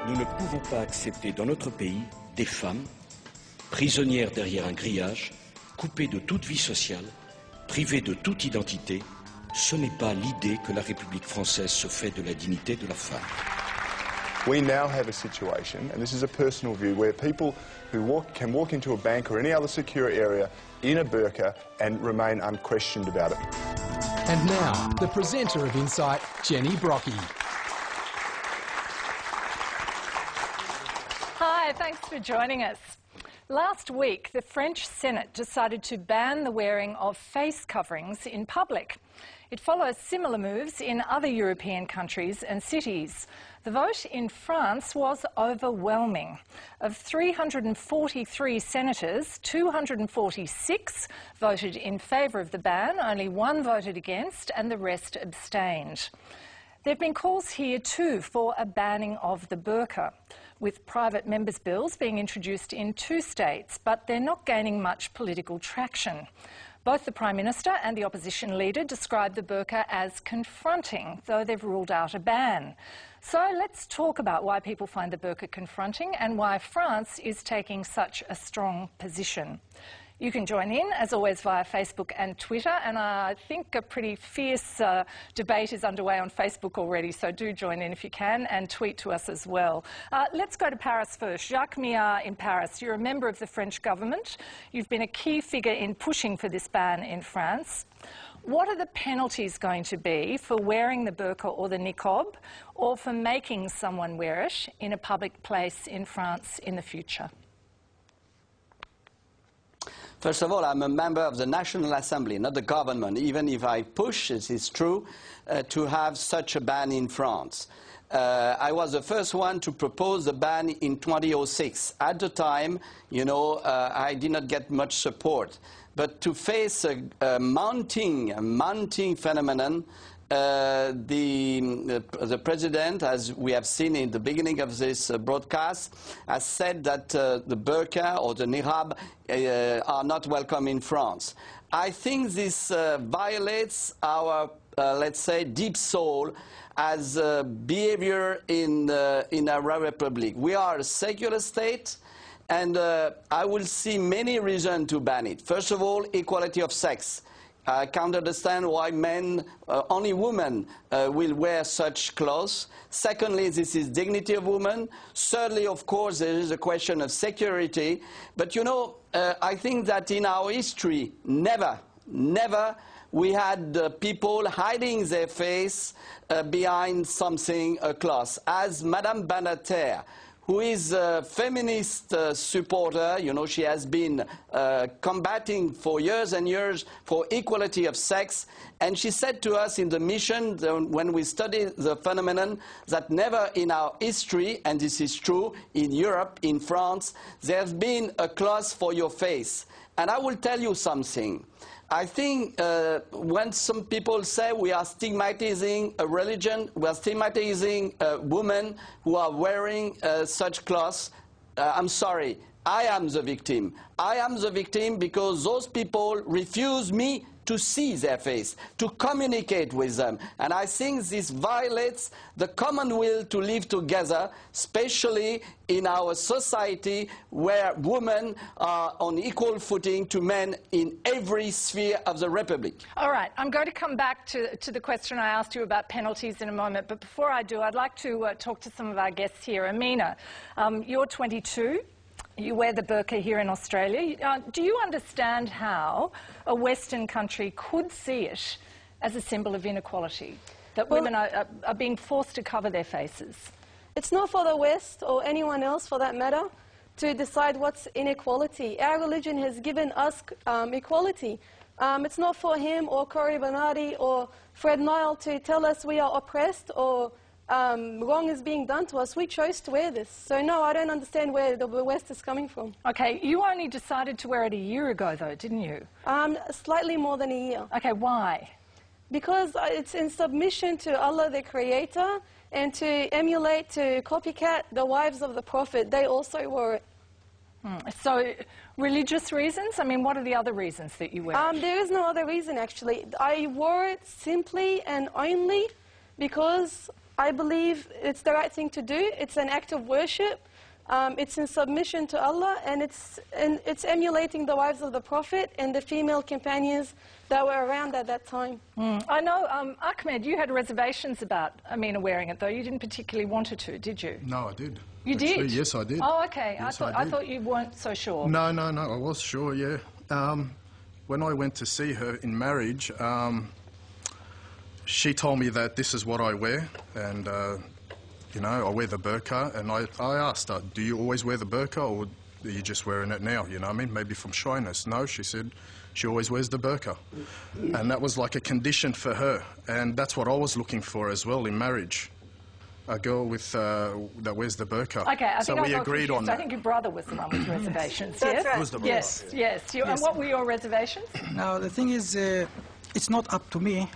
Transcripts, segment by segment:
Nous ne pouvons pas accepter dans notre pays des femmes, prisonnières derrière un grillage, coupées de toute vie sociale, privées de toute identité. Ce n'est pas l'idée que la République française se fait de la dignité de la femme. We now have a situation, and this is a personal view, where people who can walk into a bank or any other secure area in a burqa and remain unquestioned about it. And now, the presenter of Insight, Jenny Brockie. Hi, thanks for joining us. Last week, the French Senate decided to ban the wearing of face coverings in public. It follows similar moves in other European countries and cities. The vote in France was overwhelming. Of 343 senators, 246 voted in favour of the ban, only one voted against, and the rest abstained. There have been calls here too for a banning of the burqa, with private members' bills being introduced in 2 states, but they're not gaining much political traction. Both the Prime Minister and the opposition leader describe the burqa as confronting, though they've ruled out a ban. So let's talk about why people find the burqa confronting and why France is taking such a strong position. You can join in, as always, via Facebook and Twitter, and I think a pretty fierce debate is underway on Facebook already, so do join in if you can, and tweet to us as well. Let's go to Paris first. Jacques Millard in Paris, you're a member of the French government. You've been a key figure in pushing for this ban in France. What are the penalties going to be for wearing the burqa or the niqab, or for making someone wear it in a public place in France in the future? First of all, I'm a member of the National Assembly, not the government, even if I push, it is true, to have such a ban in France. I was the first one to propose the ban in 2006. At the time, you know, I did not get much support. But to face a mounting phenomenon, the President, as we have seen in the beginning of this broadcast, has said that the burqa or the niqab are not welcome in France. I think this violates our, let's say, deep soul as behavior in our republic. We are a secular state, and I will see many reasons to ban it. First of all, equality of sex. I can't understand why men, only women, will wear such clothes. Secondly, this is dignity of women. Thirdly, of course, there is a question of security. But, you know, I think that in our history, never we had people hiding their face behind something, a cloth. As Madame Banater, who is a feminist supporter, you know, she has been combating for years and years for equality of sex, and she said to us in the mission, when we studied the phenomenon, that never in our history, and this is true, in Europe, in France, there has been a cloth for your face. And I will tell you something. I think when some people say we are stigmatizing a religion, we are stigmatizing women who are wearing such clothes, I'm sorry, I am the victim. I am the victim because those people refuse me to see their face, to communicate with them. And I think this violates the common will to live together, especially in our society where women are on equal footing to men in every sphere of the Republic. All right, I'm going to come back to the question I asked you about penalties in a moment, but before I do, I'd like to talk to some of our guests here. Amina, you're 22. You wear the burqa here in Australia. Do you understand how a Western country could see it as a symbol of inequality, that women are being forced to cover their faces? It's not for the West or anyone else, for that matter, to decide what's inequality. Our religion has given us equality. It's not for him or Cory Bernardi or Fred Nile to tell us we are oppressed or wrong is being done to us. We chose to wear this. So no, I don't understand where the West is coming from. Okay, you only decided to wear it a year ago though, didn't you? Slightly more than a year. Okay, why? Because it's in submission to Allah the Creator and to emulate, to copycat the wives of the Prophet. They also wore it. So, religious reasons? I mean, what are the other reasons that you wear it? There is no other reason, actually. I wore it simply and only because I believe it's the right thing to do. It's an act of worship. It's in submission to Allah, and it's emulating the wives of the Prophet and the female companions that were around at that time. I know, Ahmed, you had reservations about Amina wearing it, though. You didn't particularly want her to, did you? No, I did. You Actually, did? Yes, I did. Oh, okay. Yes, I thought you weren't so sure. No, I was sure, yeah. When I went to see her in marriage, she told me that this is what I wear, and you know, I wear the burqa, and I asked her, do you always wear the burqa, or are you just wearing it now, you know what I mean, maybe from shyness? No, she said she always wears the burqa. And that was like a condition for her, and that's what I was looking for as well in marriage. A girl with that wears the burqa. Okay, I think so we agreed on that. I think your brother was the one with reservations, That's yes? right. Was the brother. Yes, yes. And what were your reservations? Now, the thing is, it's not up to me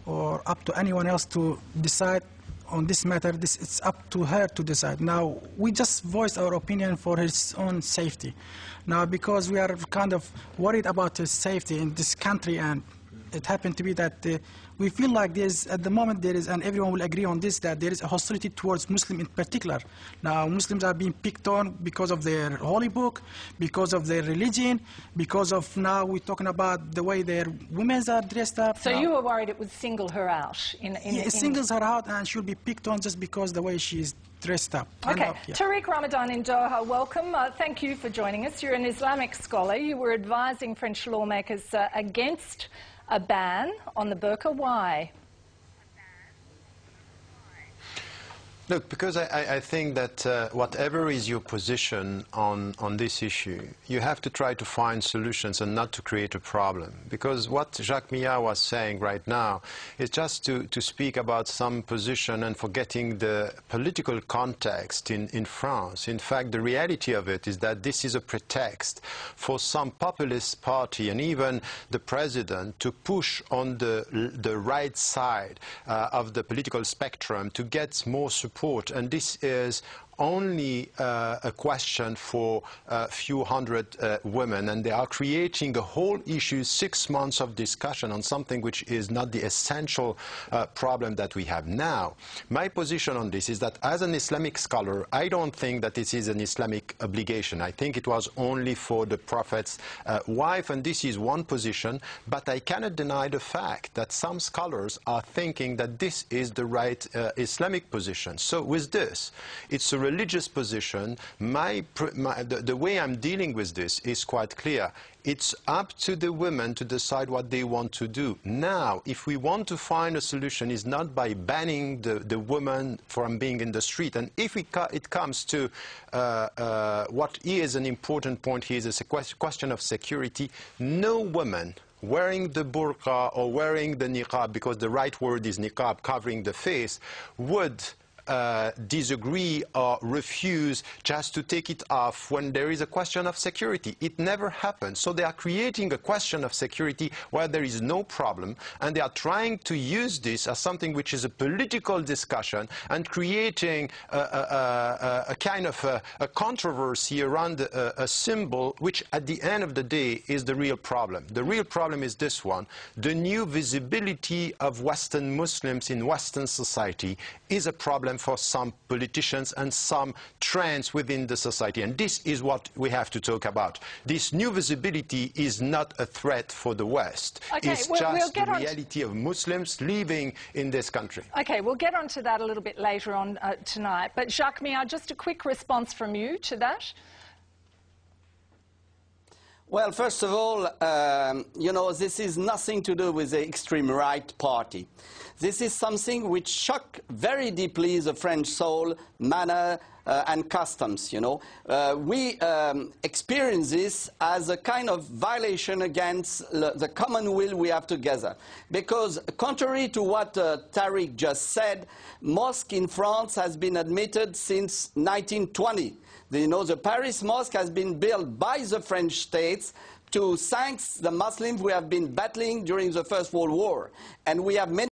or up to anyone else to decide on this matter. It's up to her to decide. Now, we just voiced our opinion for his own safety. Now, because we are kind of worried about his safety in this country, and it happened to be that we feel like there's, at the moment there is, and everyone will agree on this, that there is a hostility towards Muslims in particular. Now, Muslims are being picked on because of their holy book, because of their religion, because of, now we're talking about the way their women are dressed up. So now, you were worried it would single her out? It singles her out, and she'll be picked on just because the way she's dressed up. Okay, Tariq Ramadan in Doha, welcome. Thank you for joining us. You're an Islamic scholar. You were advising French lawmakers against a ban on the burqa. Why? Look, because I think that whatever is your position on this issue, you have to try to find solutions and not to create a problem. Because what Jacques Millard was saying right now is just to speak about some position and forgetting the political context in France. In fact, the reality of it is that this is a pretext for some populist party and even the president to push on the right side of the political spectrum to get more support. And this is only a question for a few hundred women, and they are creating a whole issue, 6 months of discussion on something which is not the essential problem that we have now. My position on this is that as an Islamic scholar, I don't think that this is an Islamic obligation. I think it was only for the Prophet's wife, and this is one position, but I cannot deny the fact that some scholars are thinking that this is the right Islamic position. So with this, it's a religious position. The way I'm dealing with this is quite clear. It's up to the women to decide what they want to do. Now, if we want to find a solution, it's not by banning the woman from being in the street. And if it comes to what is an important point here is a question of security, no woman wearing the burqa or wearing the niqab, because the right word is niqab, covering the face, would disagree or refuse just to take it off when there is a question of security. It never happens. So they are creating a question of security where there is no problem, and they are trying to use this as something which is a political discussion and creating a kind of a controversy around a symbol which at the end of the day is the real problem. The real problem is this one. The new visibility of Western Muslims in Western society is a problem for some politicians and some trends within the society. And this is what we have to talk about. This new visibility is not a threat for the West. Okay, it's just the reality of Muslims living in this country. Okay, we'll get onto that a little bit later on tonight. But Jacques Millard, just a quick response from you to that. Well, first of all, you know, this is nothing to do with the extreme right party. This is something which shocked very deeply the French soul, manner, and customs, you know. We experience this as a kind of violation against the common will we have together. Because contrary to what Tariq just said, mosque in France has been admitted since 1920. You know, the Paris Mosque has been built by the French states to thank the Muslims we have been battling during the First World War. And we have many